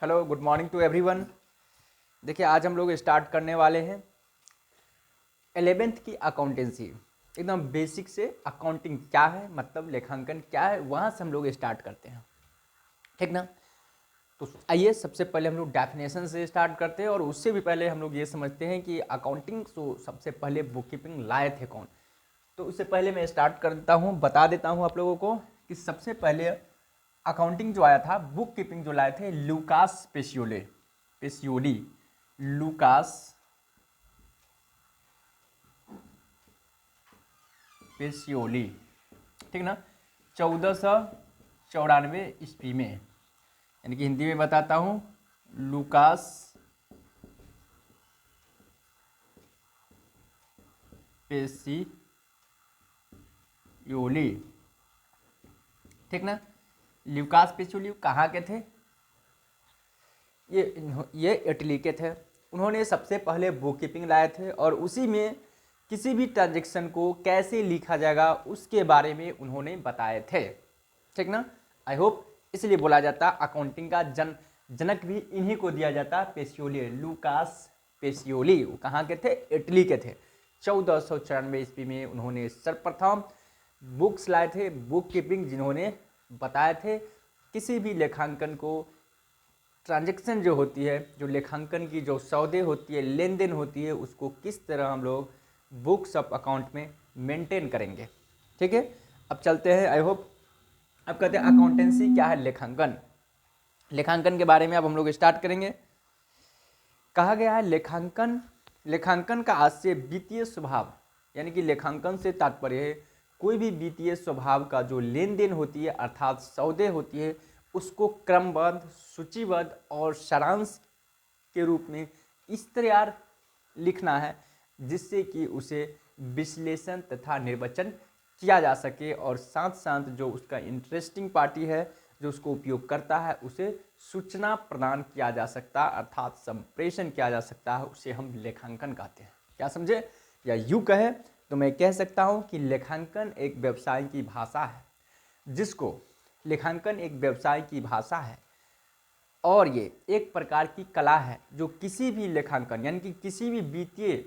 Hello, good morning to everyone. देखिए, आज हम लोग स्टार्ट करने वाले हैं 11th की अकाउंटेंसी। एकदम बेसिक से अकाउंटिंग क्या है, मतलब लेखांकन क्या है, वहाँ से हम लोग स्टार्ट करते हैं, ठीक ना। तो आइए सबसे पहले हम लोग डेफिनेशन से स्टार्ट करते हैं, और उससे भी पहले हम लोग ये समझते हैं कि अकाउंटिंग तो सबसे पहले बुक कीपिंग लाए थे कौन। तो उससे पहले मैं स्टार्ट कर देता हूँ, बता देता हूँ आप लोगों को कि सबसे पहले अकाउंटिंग जो आया था, बुक कीपिंग जो लाए थे लूकास पेसियोली लूकास पेसियोली, ठीक ना। 1494 ईस्वी में, यानी कि हिंदी में बताता हूँ, लूकास पेसियोली, ठीक ना। लूकास पेसियोली कहाँ के थे? ये इटली के थे। उन्होंने सबसे पहले बुक कीपिंग लाए थे, और उसी में किसी भी ट्रांजेक्शन को कैसे लिखा जाएगा उसके बारे में उन्होंने बताए थे, ठीक ना। आई होप इसलिए बोला जाता अकाउंटिंग का जनक भी इन्हीं को दिया जाता, पेसियोली, लूकास पेसियोली। वो कहाँ के थे? इटली के थे। 1494 ईस्वी में उन्होंने सर्वप्रथम बुक्स लाए थे, बुक कीपिंग, जिन्होंने बताए थे किसी भी लेखांकन को, ट्रांजैक्शन जो होती है, जो लेखांकन की जो सौदे होती है, लेन देन होती है, उसको किस तरह हम लोग बुक्स ऑफ अकाउंट में मेंटेन करेंगे, ठीक है। अब चलते हैं, आई होप। अब कहते हैं अकाउंटेंसी क्या है, लेखांकन। लेखांकन के बारे में अब हम लोग स्टार्ट करेंगे। कहा गया है लेखांकन का आज से वित्तीय स्वभाव, यानी कि लेखांकन से तात्पर्य है कोई भी वित्तीय स्वभाव का जो लेन देन होती है, अर्थात सौदे होती है, उसको क्रमबद्ध, सूचीबद्ध और सारांश के रूप में इस तरह लिखना है जिससे कि उसे विश्लेषण तथा निर्वचन किया जा सके, और साथ साथ जो उसका इंटरेस्टिंग पार्टी है, जो उसको उपयोग करता है, उसे सूचना प्रदान किया जा सकता, अर्थात संप्रेषण किया जा सकता है, उसे हम लेखांकन कहते हैं। क्या समझे? या यूँ कहे तो मैं कह सकता हूँ कि लेखांकन एक व्यवसाय की भाषा है, लेखांकन एक व्यवसाय की भाषा है, और ये एक प्रकार की कला है जो किसी भी लेखांकन, यानी कि किसी भी वित्तीय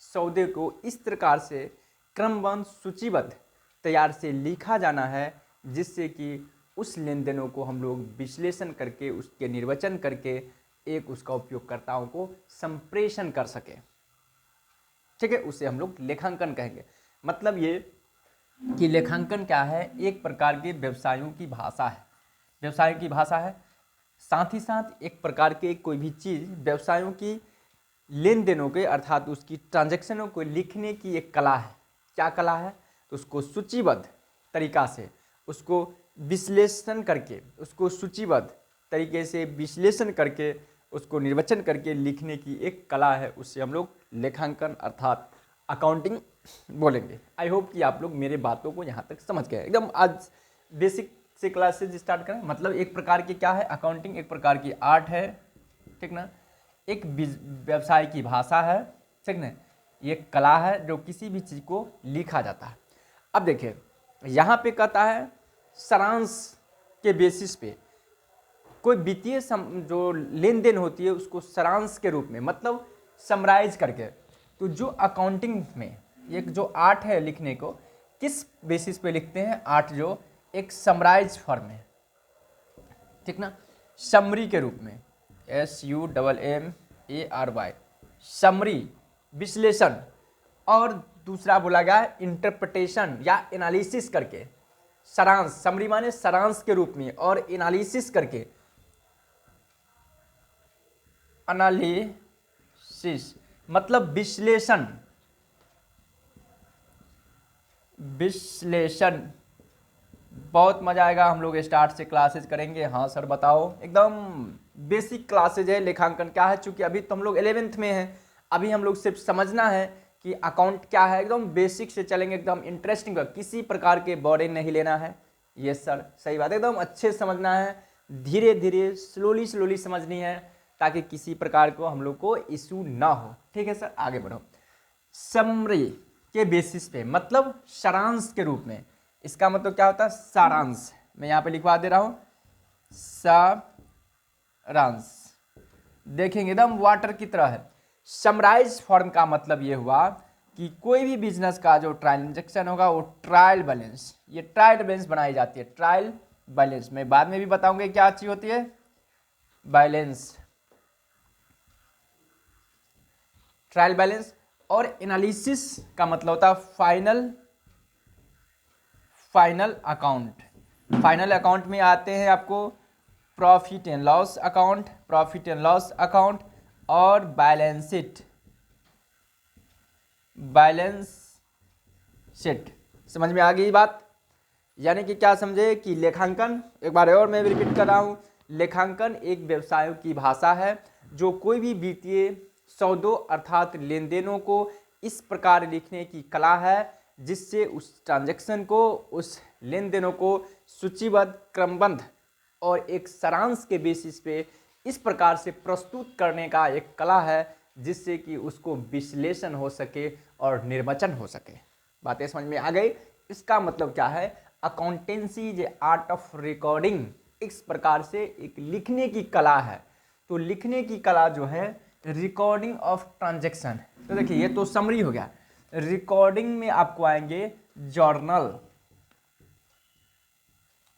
सौदे को इस प्रकार से क्रमबद्ध, सूचीबद्ध तैयार से लिखा जाना है जिससे कि उस लेन देनों को हम लोग विश्लेषण करके, उसके निर्वचन करके एक उसका उपयोगकर्ताओं को संप्रेषण कर सके, ठीक है। उसे हम लोग लेखांकन कहेंगे। मतलब ये कि लेखांकन क्या है, एक प्रकार के व्यवसायों की भाषा है, व्यवसायों की भाषा है। साथ ही साथ एक प्रकार के कोई भी चीज़, व्यवसायों की लेन देनों के, अर्थात उसकी ट्रांजैक्शनों को लिखने की एक कला है। क्या कला है? तो उसको सूचीबद्ध तरीका से, उसको विश्लेषण करके, उसको सूचीबद्ध तरीके से विश्लेषण करके, उसको निर्वचन करके लिखने की एक कला है, उससे हम लोग लेखांकन अर्थात अकाउंटिंग बोलेंगे। आई होप कि आप लोग मेरे बातों को यहाँ तक समझ गए। एकदम आज बेसिक से क्लासेज स्टार्ट करें। मतलब एक प्रकार की क्या है अकाउंटिंग, एक प्रकार की आर्ट है, ठीक ना, एक व्यवसाय की भाषा है, ठीक ना, ये कला है जो किसी भी चीज़ को लिखा जाता है। अब देखिए यहाँ पे कहता है सारांश के बेसिस पे कोई वित्तीय जो लेन देन होती है उसको सारांश के रूप में, मतलब समराइज करके। तो जो अकाउंटिंग में एक जो आर्ट है लिखने को, किस बेसिस पे लिखते हैं? आर्ट जो एक समराइज फॉर्म है, ठीक ना, समरी के रूप में, SUMMARY, समरी, विश्लेषण। और दूसरा बोला गया इंटरप्रिटेशन या एनालिसिस करके, सारांश, समरी माने सारांश के रूप में, और एनालिसिस करके, एनालिसिस मतलब विश्लेषण, विश्लेषण। बहुत मजा आएगा, हम लोग स्टार्ट से क्लासेज करेंगे। हाँ सर बताओ, एकदम बेसिक क्लासेज है लेखांकन क्या है, चूंकि अभी तो हम लोग 11th में हैं, अभी हम लोग सिर्फ समझना है कि अकाउंट क्या है। एकदम बेसिक से चलेंगे, एकदम इंटरेस्टिंग, किसी प्रकार के बोरिंग नहीं लेना है। यस सर, सही बात है, एकदम अच्छे समझना है, धीरे धीरे स्लोली समझनी है, ताकि किसी प्रकार को हम लोग को इशू ना हो, ठीक है सर। आगे बढ़ो। समरी के बेसिस पे, मतलब सारांश के रूप में, इसका मतलब क्या होता है? सारांश। मैं यहाँ पे लिखवा दे रहा हूँ, सारांश, देखेंगे एकदम वाटर की तरह है। समराइज फॉर्म का मतलब ये हुआ कि कोई भी बिजनेस का जो ट्रांजेक्शन होगा वो ट्रायल बैलेंस, ये ट्रायल बैलेंस बनाई जाती है। ट्रायल बैलेंस मैं बाद में भी बताऊंगा क्या चीज होती है बैलेंस, ट्रायल बैलेंस। और एनालिसिस का मतलब होता है फाइनल अकाउंट। फाइनल अकाउंट में आते हैं आपको प्रॉफिट एंड लॉस अकाउंट और बैलेंस शीट। समझ में आ गई बात? यानी कि क्या समझे कि लेखांकन, एक बार और मैं रिपीट कर रहा हूं, लेखांकन एक व्यवसायों की भाषा है जो कोई भी वित्तीय सौदों अर्थात लेन देनों को इस प्रकार लिखने की कला है जिससे उस ट्रांजैक्शन को, उस लेन देनों को सूचीबद्ध, क्रमबद्ध और एक सारांश के बेसिस पे इस प्रकार से प्रस्तुत करने का एक कला है जिससे कि उसको विश्लेषण हो सके और निर्वचन हो सके। बातें समझ में आ गई? इसका मतलब क्या है, accountancy is art of recording, इस प्रकार से एक लिखने की कला है। तो लिखने की कला जो है रिकॉर्डिंग ऑफ ट्रांजैक्शन। तो देखिए ये तो समरी हो गया। रिकॉर्डिंग में आपको आएंगे जर्नल,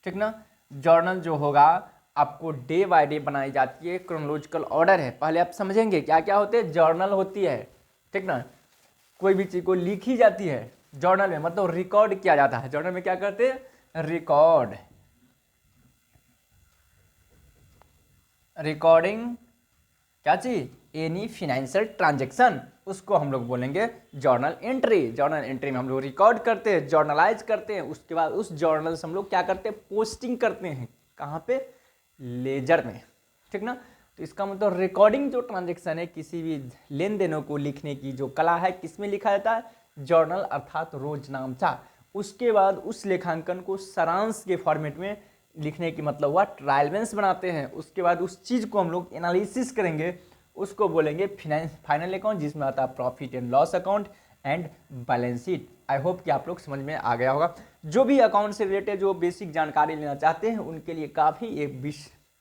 ठीक ना। जर्नल जो होगा आपको डे बाय डे बनाई जाती है, क्रोनोलॉजिकल ऑर्डर है। पहले आप समझेंगे क्या क्या होते हैं। जर्नल होती है, ठीक ना, कोई भी चीज को लिखी जाती है जर्नल में, मतलब रिकॉर्ड किया जाता है। जर्नल में क्या करते हैं, रिकॉर्डिंग क्या चीज, एनी फाइनेंशियल ट्रांजैक्शन, उसको हम लोग बोलेंगे जर्नल एंट्री। जर्नल एंट्री में हम लोग रिकॉर्ड करते हैं, जर्नलाइज करते हैं, उसके बाद उस जर्नल से हम लोग क्या करते हैं, पोस्टिंग करते हैं। कहाँ पे, लेजर में, ठीक ना। तो इसका मतलब रिकॉर्डिंग जो ट्रांजैक्शन है, किसी भी लेन देनों को लिखने की जो कला है, किसमें लिखा जाता है, जर्नल अर्थात रोजनामचा। उसके बाद उस लेखांकन को सारांश के फॉर्मेट में लिखने की मतलब हुआ ट्रायल बैलेंस बनाते हैं। उसके बाद उस चीज़ को हम लोग एनालिसिस करेंगे, उसको बोलेंगे फाइनल अकाउंट, जिसमें आता है profit and loss account and balance sheet. I hope कि आप लोग समझ में आ गया होगा। जो भी अकाउंट से रिलेटेड जो बेसिक जानकारी लेना चाहते हैं उनके लिए काफ़ी एक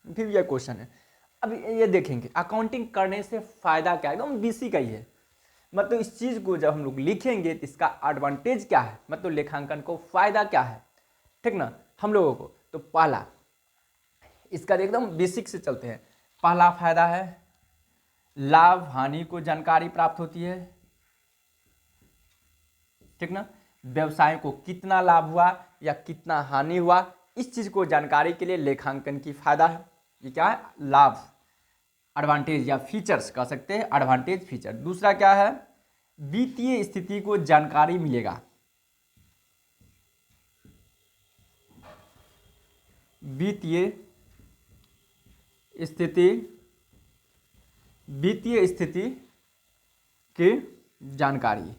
ट्रिविया क्वेश्चन है। अब ये देखेंगे अकाउंटिंग करने से फ़ायदा क्या है, एकदम बेसिक ही है। मतलब इस चीज़ को जब हम लोग लिखेंगे तो इसका एडवांटेज क्या है, मतलब लेखांकन को फ़ायदा क्या है, ठीक ना, हम लोगों को। तो पहला इसका एकदम बेसिक से चलते हैं। पहला फायदा है लाभ हानि को जानकारी प्राप्त होती है, ठीक ना। व्यवसाय को कितना लाभ हुआ या कितना हानि हुआ, इस चीज को जानकारी के लिए लेखांकन की फायदा है। ये क्या है, लाभ, एडवांटेज या फीचर्स कह सकते हैं, एडवांटेज फीचर। दूसरा क्या है, वित्तीय स्थिति को जानकारी मिलेगा। वित्तीय स्थिति की जानकारी,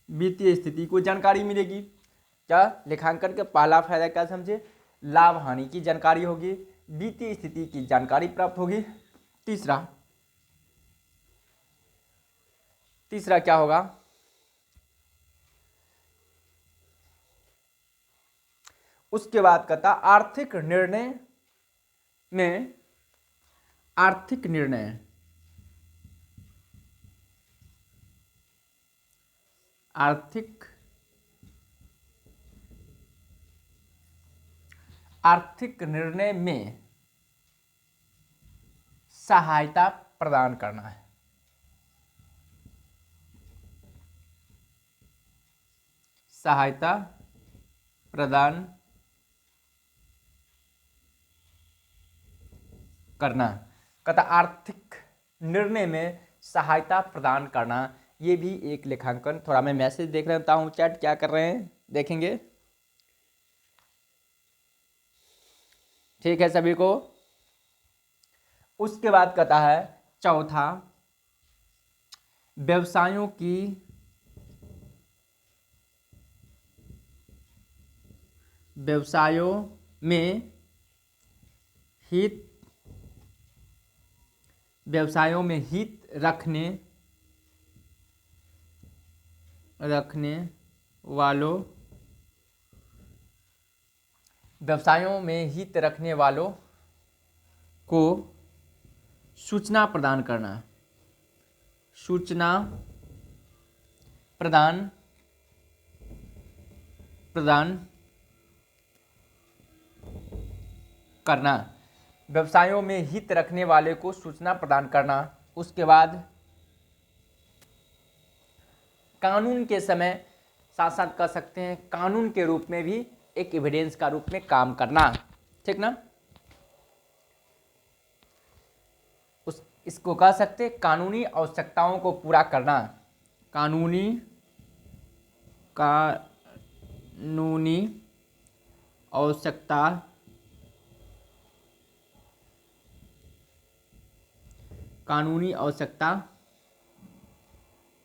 वित्तीय स्थिति को जानकारी मिलेगी। क्या लेखांकन का पहला फायदा क्या समझे, लाभ हानि की जानकारी होगी, वित्तीय स्थिति की जानकारी प्राप्त होगी। तीसरा क्या होगा, उसके बाद कहता आर्थिक निर्णय में, आर्थिक निर्णय, आर्थिक निर्णय में सहायता प्रदान करना है। सहायता प्रदान करना, कहता आर्थिक निर्णय में सहायता प्रदान करना, ये भी एक लेखांकन। थोड़ा मैं मैसेज देख लेता हूँ, चैट क्या कर रहे हैं देखेंगे, ठीक है सभी को। उसके बाद कहता है चौथा, व्यवसायों की व्यवसायों में हित, व्यवसायों में हित रखने वालों व्यवसायों में हित रखने वालों को सूचना प्रदान करना, सूचना प्रदान करना, व्यवसायों में हित रखने वाले को सूचना प्रदान करना। उसके बाद कानून के समय साथ साथ कह सकते हैं कानून के रूप में भी एक एविडेंस का रूप में काम करना, ठीक ना। इसको कह सकते हैं कानूनी आवश्यकताओं को पूरा करना, कानूनी आवश्यकता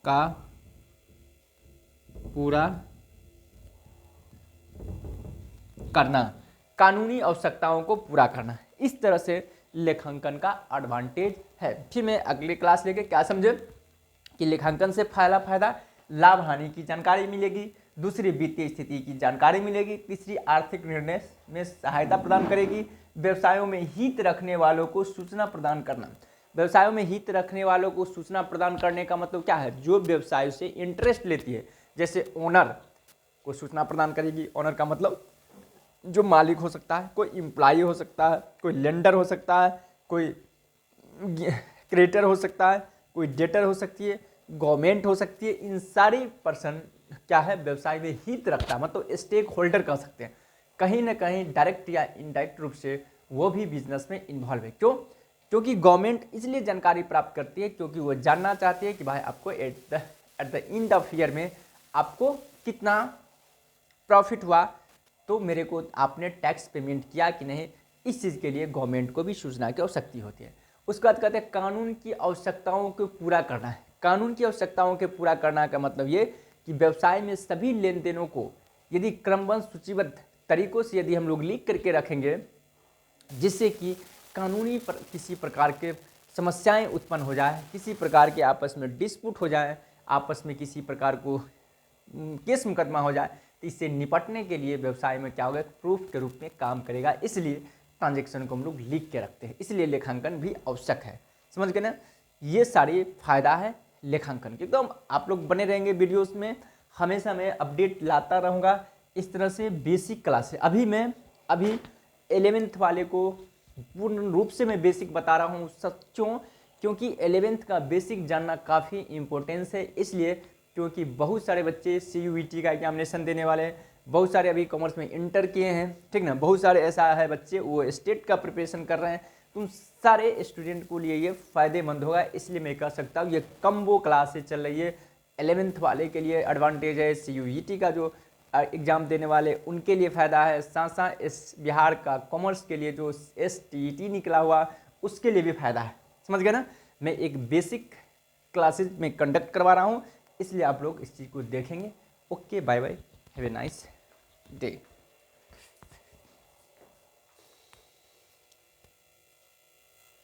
का पूरा करना, कानूनी आवश्यकताओं को पूरा करना। इस तरह से लेखांकन का एडवांटेज है। फिर मैं अगली क्लास लेके क्या समझे कि लेखांकन से फायदा लाभ हानि की जानकारी मिलेगी, दूसरी वित्तीय स्थिति की जानकारी मिलेगी, तीसरी आर्थिक निर्णय में सहायता प्रदान करेगी, व्यवसायों में हित रखने वालों को सूचना प्रदान करना। व्यवसायों में हित रखने वालों को सूचना प्रदान करने का मतलब क्या है, जो व्यवसाय से इंटरेस्ट लेती है, जैसे ओनर को सूचना प्रदान करेगी। ओनर का मतलब जो मालिक हो सकता है, कोई एम्प्लॉय हो सकता है, कोई लेंडर हो सकता है, कोई क्रेडिटर हो सकता है, कोई डेटर हो सकती है, गवर्नमेंट हो सकती है। इन सारी पर्सन क्या है, व्यवसाय में हित रखता है, मतलब स्टेक होल्डर कह सकते हैं। कहीं ना कहीं डायरेक्ट या इनडायरेक्ट रूप से वो भी बिजनेस में इन्वॉल्व है। क्यों? क्योंकि गवर्नमेंट इसलिए जानकारी प्राप्त करती है क्योंकि वो जानना चाहती है कि भाई आपको at the end of year में आपको कितना प्रॉफिट हुआ, तो मेरे को आपने टैक्स पेमेंट किया कि नहीं। इस चीज़ के लिए गवर्नमेंट को भी सूचना की आवश्यकता होती है। उसके बाद कहते हैं कानून की आवश्यकताओं को पूरा करना है। कानून की आवश्यकताओं के पूरा करना का मतलब ये कि व्यवसाय में सभी लेन देनों को यदि क्रमबद्ध सूचीबद्ध तरीकों से यदि हम लोग लिख करके रखेंगे, जिससे कि कानूनी किसी प्रकार के समस्याएं उत्पन्न हो जाए, किसी प्रकार के आपस में डिस्प्यूट हो जाए, आपस में किसी प्रकार को केस मुकदमा हो जाए, तो इससे निपटने के लिए व्यवसाय में क्या होगा, प्रूफ के रूप में काम करेगा। इसलिए ट्रांजैक्शन को हम लोग लिख के रखते हैं, इसलिए लेखांकन भी आवश्यक है। समझ गए ना। ये सारी फायदा है लेखांकन के। एकदम आप लोग बने रहेंगे वीडियोस में, हमेशा मैं अपडेट लाता रहूँगा। इस तरह से बेसिक क्लास है। अभी 11th वाले को पूर्ण रूप से मैं बेसिक बता रहा हूँ सच्चों, क्योंकि 11th का बेसिक जानना काफ़ी इम्पोर्टेंस है। इसलिए क्योंकि बहुत सारे बच्चे CUET का एग्जामिनेशन देने वाले हैं, बहुत सारे अभी कॉमर्स में इंटर किए हैं, ठीक ना, बहुत सारे ऐसा है बच्चे वो स्टेट का प्रिपरेशन कर रहे हैं। तुम सारे स्टूडेंट को लिए ये फ़ायदेमंद होगा। इसलिए मैं कह सकता हूँ ये कम्बो क्लास से चल रही है। 11th वाले के लिए एडवांटेज है, CUET का जो एग्ज़ाम देने वाले उनके लिए फ़ायदा है, साथ साथ इस बिहार का कॉमर्स के लिए जो STET निकला हुआ उसके लिए भी फ़ायदा है। समझ गए ना। मैं एक बेसिक क्लासेज में कंडक्ट करवा रहा हूँ, इसलिए आप लोग इस चीज़ को देखेंगे। Okay, bye bye, have a nice day.